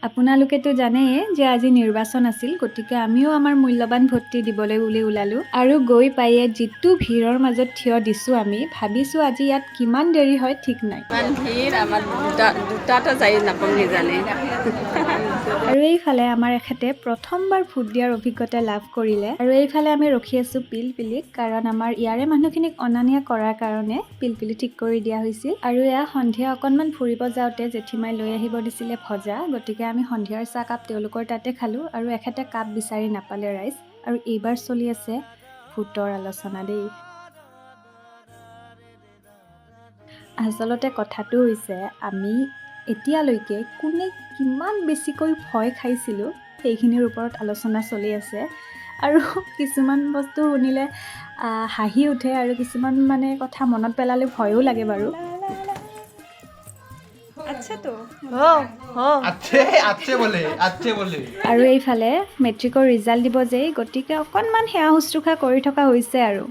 আপোনালোকেতো জানেই যে আজি নিৰ্বাচন আছিল, গতিকে আমিও আমাৰ মূল্যৱান ভোটটি দিবলৈ বুলি ওলালোঁ আৰু গৈ পায়ে যিটো ভিৰৰ মাজত থিয় দিছোঁ আমি ভাবিছোঁ আজি ইয়াত কিমান দেৰি হয় ঠিক নাই। ইমান ভিৰ আমাৰ দুটাতো যাই নাপাম কিজানি। আৰু এইফালে আমাৰ এখেতে প্ৰথমবাৰ ভোট দিয়াৰ অভিজ্ঞতা লাভ কৰিলে আৰু এইফালে আমি ৰখি আছোঁ পিলপিলিক, কাৰণ আমাৰ ইয়াৰে মানুহখিনিক অনা নিয়া কৰাৰ কাৰণে পিলপিলি ঠিক কৰি দিয়া হৈছিল। আৰু এয়া সন্ধিয়া অকণমান ফুৰিব যাওঁতে জেঠীমাই লৈ আহিব দিছিলে ভজা, গতিকে আমি সন্ধিয়াৰ চাহকাপ তেওঁলোকৰ তাতে খালোঁ আৰু এখেতে কাপ বিচাৰি নাপালে ৰাইজ। আৰু এইবাৰ চলি আছে ভোটৰ আলোচনা দেই। আচলতে কথাটো হৈছে আমি এতিয়ালৈকে কোনে কিমান বেছিকৈ ভয় খাইছিলোঁ সেইখিনিৰ ওপৰত আলোচনা চলি আছে। আৰু কিছুমান বস্তু শুনিলে হাঁহি উঠে আৰু কিছুমান মানে কথা মনত পেলালে ভয়ো লাগে বাৰু। আৰু এইফালে মেট্ৰিকৰ ৰিজাল্ট দিব যেই, গতিকে অকণমান সেৱা শুশ্ৰূষা কৰি থকা হৈছে আৰু।